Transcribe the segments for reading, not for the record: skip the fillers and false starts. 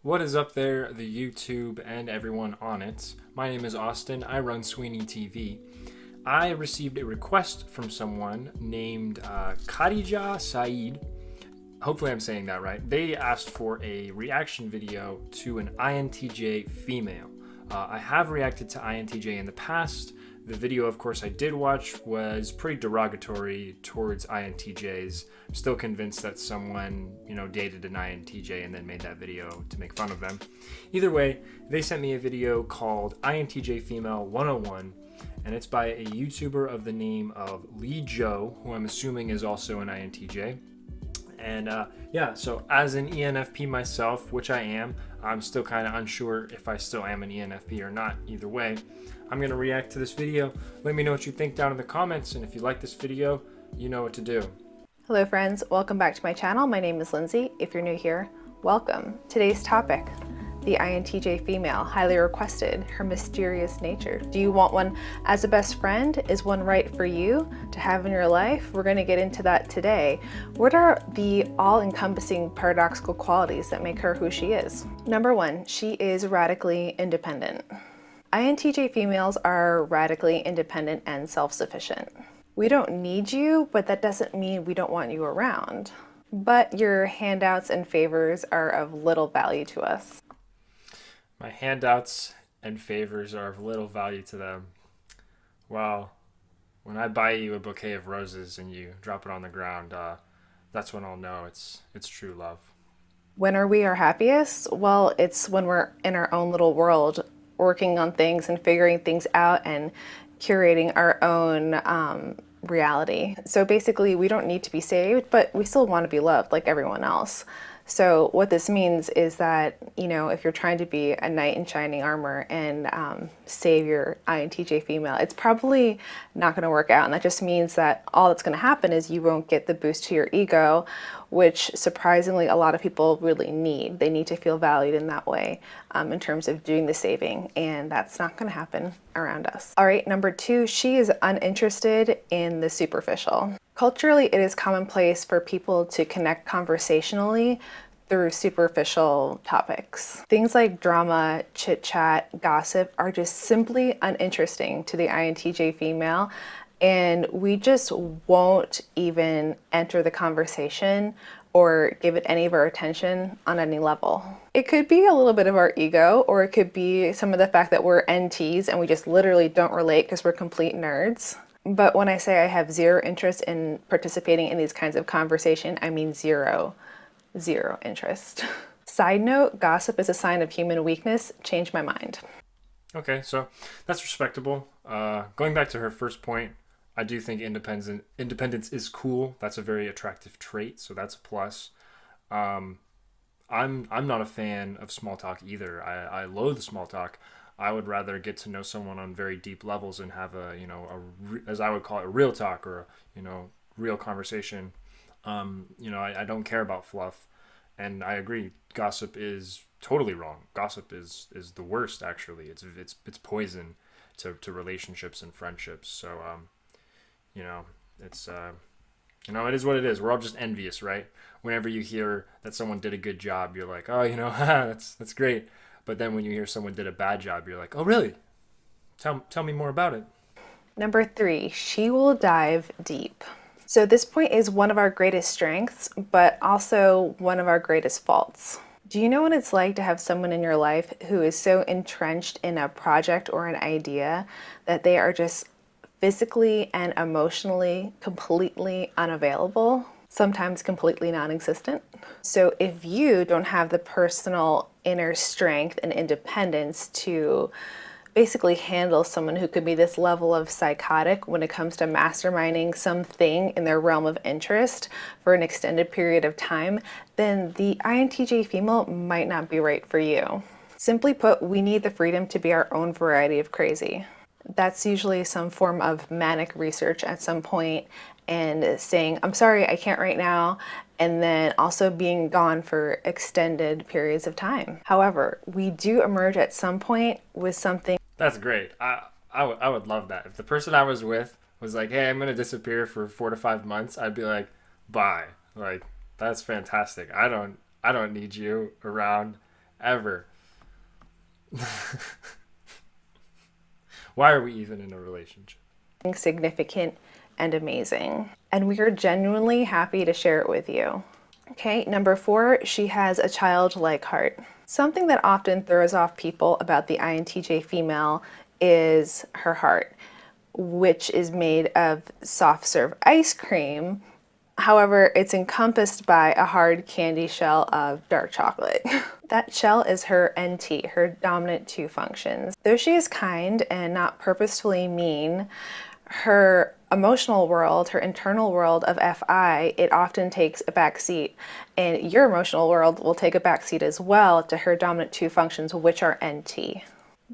What is up there, the YouTube and everyone on it? My name is Austin. I run Sweeneytv. I received a request from someone named Khadija Saeed. Hopefully I'm saying that right. They asked for a reaction video to an INTJ female. I have reacted to INTJ in the past. The video, of course, I did watch was pretty derogatory towards INTJs. I'm still convinced that someone, dated an INTJ and then made that video to make fun of them. Either way, they sent me a video called INTJ Female 101, and it's by a YouTuber of the name of LiJo, who I'm assuming is also an INTJ. And so as an ENFP myself, which I am, I'm still kind of unsure if I still am an ENFP or not. Either way, I'm going to react to this video. Let me know what you think down in the comments, and if you like this video, you know what to do. Hello friends, welcome back to my channel. My name is Lindsay. If you're new here, welcome. Today's topic, the INTJ female, highly requested, her mysterious nature. Do you want one as a best friend? Is one right for you to have in your life? We're going to get into that today. What are the all-encompassing paradoxical qualities that make her who she is? Number one, she is radically independent. INTJ females are radically independent and self-sufficient. We don't need you, but that doesn't mean we don't want you around. But your handouts and favors are of little value to us. My handouts and favors are of little value to them. Well, when I buy you a bouquet of roses and you drop it on the ground, that's when I'll know it's true love. When are we our happiest? Well, it's when we're in our own little world, working on things and figuring things out and curating our own reality. So basically, we don't need to be saved, but we still want to be loved like everyone else. So what this means is that, if you're trying to be a knight in shining armor and save your INTJ female, it's probably not going to work out. And that just means that all that's going to happen is you won't get the boost to your ego, which surprisingly a lot of people really need. They need to feel valued in that way in terms of doing the saving. And that's not going to happen around us. All right, number two, she is uninterested in the superficial. Culturally, it is commonplace for people to connect conversationally through superficial topics. Things like drama, chit-chat, gossip are just simply uninteresting to the INTJ female, and we just won't even enter the conversation or give it any of our attention on any level. It could be a little bit of our ego, or it could be some of the fact that we're NTs and we just literally don't relate because we're complete nerds. But when I say I have zero interest in participating in these kinds of conversation, I mean zero interest. Side note, gossip is a sign of human weakness. Change my mind. Okay, so that's respectable. Going back to her first point, I do think independence is cool. That's a very attractive trait, so that's a plus. I'm not a fan of small talk either. I loathe small talk. I would rather get to know someone on very deep levels and have as I would call it, real talk or real conversation. I don't care about fluff, and I agree. Gossip is totally wrong. Gossip is the worst. Actually, it's poison to relationships and friendships. So it's it is what it is. We're all just envious, right? Whenever you hear that someone did a good job, you're like, oh, that's great. But then when you hear someone did a bad job, you're like, oh, really? Tell me more about it. Number three, she will dive deep. So this point is one of our greatest strengths, but also one of our greatest faults. Do you know what it's like to have someone in your life who is so entrenched in a project or an idea that they are just physically and emotionally completely unavailable? Sometimes completely non-existent. So if you don't have the personal inner strength and independence to basically handle someone who could be this level of psychotic when it comes to masterminding something in their realm of interest for an extended period of time, then the INTJ female might not be right for you. Simply put, we need the freedom to be our own variety of crazy. That's usually some form of manic research at some point and saying, I'm sorry, I can't right now, and then also being gone for extended periods of time. However, we do emerge at some point with something. That's great. I would love that. If the person I was with was like, hey, I'm going to disappear for 4 to 5 months, I'd be like, bye. Like, that's fantastic. I don't need you around. ever. Why are we even in a relationship? Significant and amazing. And we are genuinely happy to share it with you. Okay, number 4, she has a childlike heart. Something that often throws off people about the INTJ female is her heart, which is made of soft serve ice cream. However, it's encompassed by a hard candy shell of dark chocolate. That shell is her NT, her dominant 2 functions. Though she is kind and not purposefully mean, her emotional world, her internal world of FI, it often takes a back seat. And your emotional world will take a back seat as well to her dominant 2 functions, which are NT.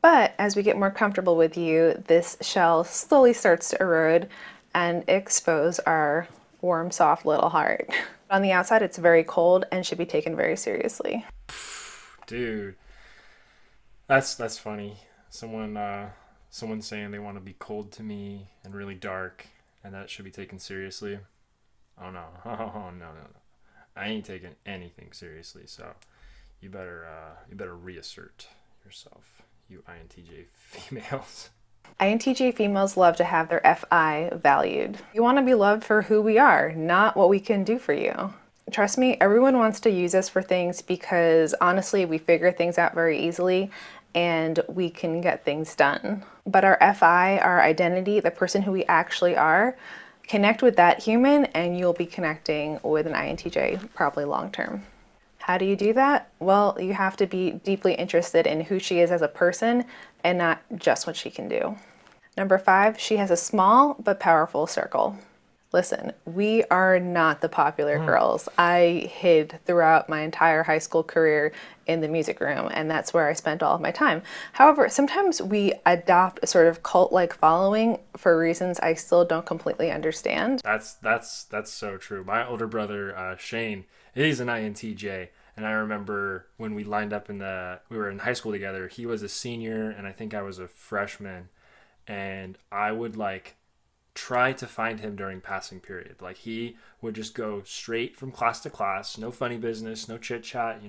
But as we get more comfortable with you, this shell slowly starts to erode and expose our warm, soft little heart. On the outside, it's very cold and should be taken very seriously. Dude, that's funny. Someone saying they want to be cold to me and really dark, and that should be taken seriously. Oh no, oh no. I ain't taking anything seriously. So you better reassert yourself, you INTJ females. INTJ females love to have their FI valued. You want to be loved for who we are, not what we can do for you. Trust me, everyone wants to use us for things because honestly, we figure things out very easily and we can get things done. But our FI, our identity, the person who we actually are, connect with that human and you'll be connecting with an INTJ probably long term. How do you do that? Well, you have to be deeply interested in who she is as a person and not just what she can do. Number 5, she has a small but powerful circle. Listen, we are not the popular girls. I hid throughout my entire high school career in the music room, and that's where I spent all of my time. However, sometimes we adopt a sort of cult-like following for reasons I still don't completely understand. That's so true. My older brother, Shane, he's an INTJ, and I remember when we lined up we were in high school together. He was a senior, and I think I was a freshman, and I would try to find him during passing period. Like, he would just go straight from class to class, no funny business, no chit chat,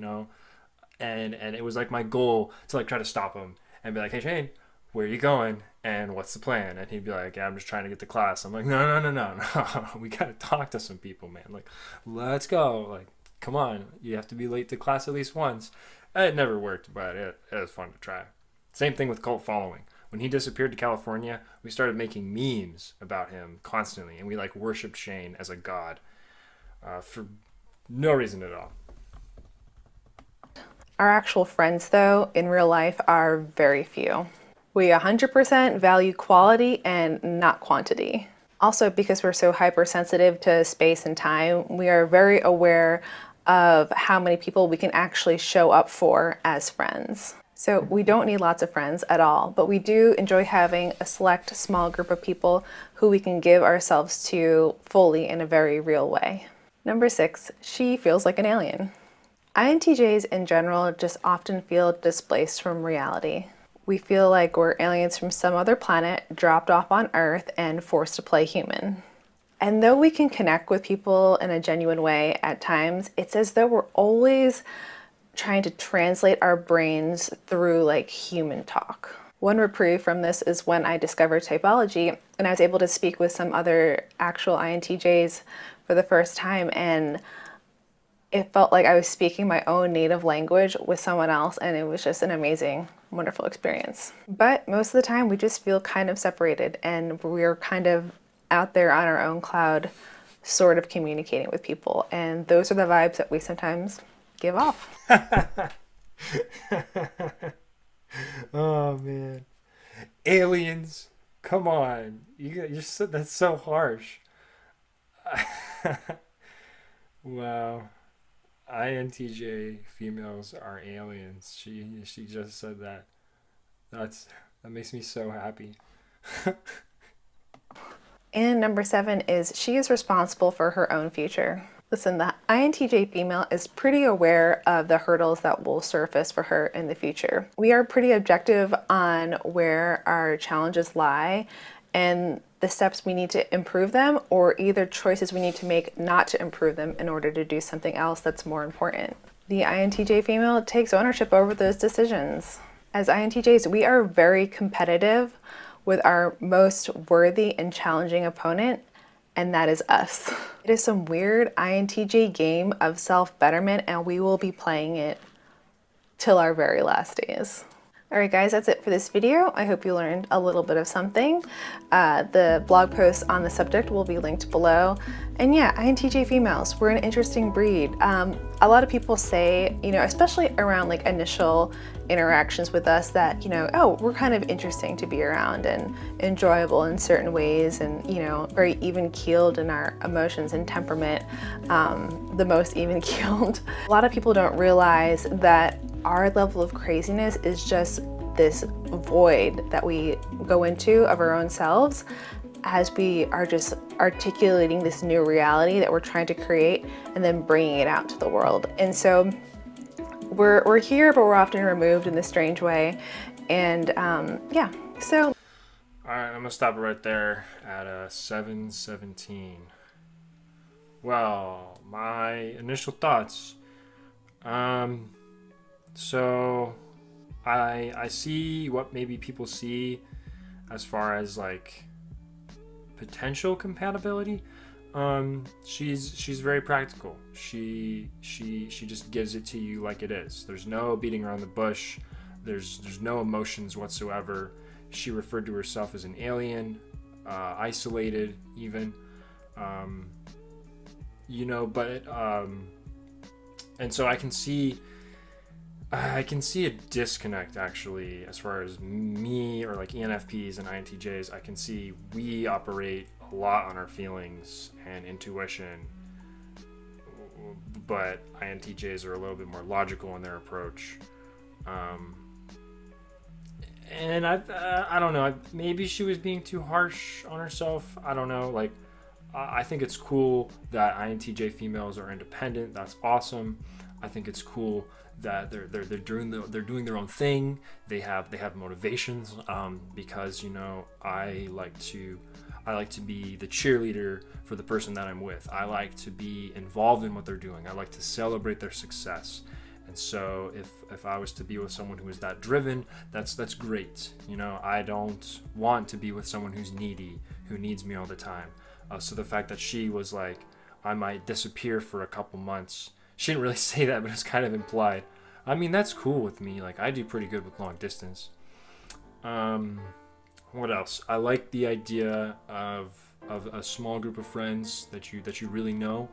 and it was my goal to try to stop him and be like, hey Shane, where are you going and what's the plan? And he'd be like, yeah, I'm just trying to get to class. I'm like, no, we gotta talk to some people, man. Let's go. Come on, you have to be late to class at least once. It never worked, but it was fun to try. Same thing with cult following. When he disappeared to California, we started making memes about him constantly, and we worshipped Shane as a god for no reason at all. Our actual friends, though, in real life are very few. We 100% value quality and not quantity. Also, because we're so hypersensitive to space and time, we are very aware of how many people we can actually show up for as friends. So we don't need lots of friends at all, but we do enjoy having a select small group of people who we can give ourselves to fully in a very real way. Number 6, she feels like an alien. INTJs in general just often feel displaced from reality. We feel like we're aliens from some other planet dropped off on Earth and forced to play human. And though we can connect with people in a genuine way at times, it's as though we're always trying to translate our brains through human talk. One reprieve from this is when I discovered typology and I was able to speak with some other actual INTJs for the first time, and it felt like I was speaking my own native language with someone else, and it was just an amazing, wonderful experience. But most of the time we just feel kind of separated and we're kind of out there on our own cloud, sort of communicating with people, and those are the vibes that we sometimes give off. Oh man, aliens! Come on, you said that's so harsh. Wow, INTJ females are aliens. She just said that. That makes me so happy. And number 7 is she is responsible for her own future. Listen, the INTJ female is pretty aware of the hurdles that will surface for her in the future. We are pretty objective on where our challenges lie and the steps we need to improve them, or either choices we need to make not to improve them in order to do something else that's more important. The INTJ female takes ownership over those decisions. As INTJs, we are very competitive with our most worthy and challenging opponent, and that is us. It is some weird INTJ game of self-betterment, and we will be playing it till our very last days. All right, guys, that's it for this video. I hope you learned a little bit of something. The blog post on the subject will be linked below. And yeah, INTJ females, we're an interesting breed. A lot of people say, especially around like initial interactions with us that, oh, we're kind of interesting to be around and enjoyable in certain ways and, very even keeled in our emotions and temperament, the most even keeled. A lot of people don't realize that our level of craziness is just this void that we go into of our own selves as we are just articulating this new reality that we're trying to create and then bringing it out to the world. And so we're here, but we're often removed in this strange way. And yeah, so. All right, I'm gonna stop it right there at 7:17. Well, my initial thoughts. So I see what maybe people see as far as like potential compatibility. She's very practical. She just gives it to you like it is. There's no beating around the bush. There's no emotions whatsoever. She referred to herself as an alien, isolated even, and so I can see a disconnect actually as far as me or like ENFPs and INTJs. I can see we operate a lot on our feelings and intuition, but INTJs are a little bit more logical in their approach. And I don't know, maybe she was being too harsh on herself. I don't know, like I think it's cool that INTJ females are independent. That's awesome. I think it's cool that they're doing their own thing. They have motivations, because I like to be the cheerleader for the person that I'm with. I like to be involved in what they're doing. I like to celebrate their success. And so if I was to be with someone who is that driven, that's great. I don't want to be with someone who's needy, who needs me all the time. So the fact that she was like, I might disappear for a couple months. She didn't really say that, but it's kind of implied. I mean, that's cool with me. Like, I do pretty good with long distance. What else? I like the idea of a small group of friends that you really know.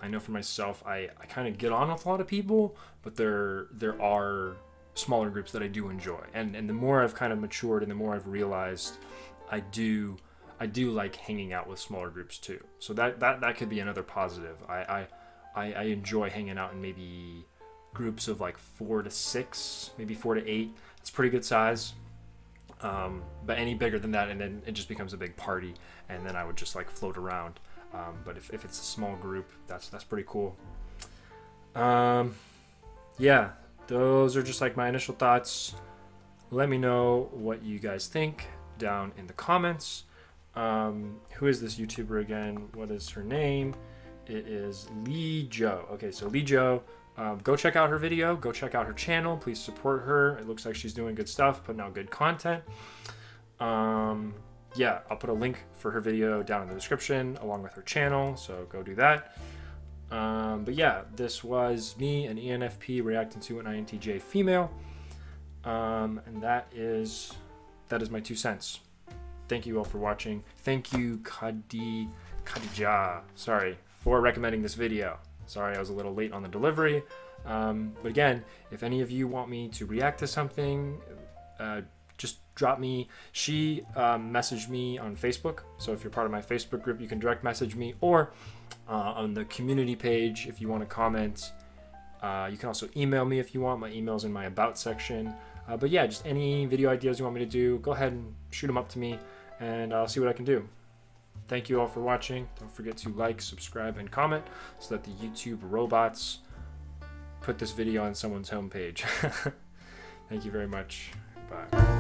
I know for myself, I kind of get on with a lot of people, but there are smaller groups that I do enjoy. And the more I've kind of matured and the more I've realized, I do like hanging out with smaller groups too. So that could be another positive. I enjoy hanging out in maybe groups of like 4 to 6, maybe 4 to 8. It's pretty good size. But any bigger than that, and then it just becomes a big party, and then I would just like float around. But if it's a small group, that's pretty cool. Yeah, those are just like my initial thoughts. Let me know what you guys think down in the comments. Who is this YouTuber again? What is her name? It is LiJo. Okay, so LiJo, go check out her video. Go check out her channel. Please support her. It looks like she's doing good stuff, putting out good content. Yeah, I'll put a link for her video down in the description along with her channel, so go do that. But yeah, this was me, an ENFP, reacting to an INTJ female. And that is my 2 cents. Thank you all for watching. Thank you, Khadija, for recommending this video. Sorry I was a little late on the delivery. But again, if any of you want me to react to something, just drop me. She messaged me on Facebook. So if you're part of my Facebook group, you can direct message me, or on the community page if you want to comment. You can also email me if you want. My email's in my about section. But yeah, just any video ideas you want me to do, go ahead and shoot them up to me, and I'll see what I can do. Thank you all for watching. Don't forget to like, subscribe, and comment so that the YouTube robots put this video on someone's homepage. Thank you very much. Bye.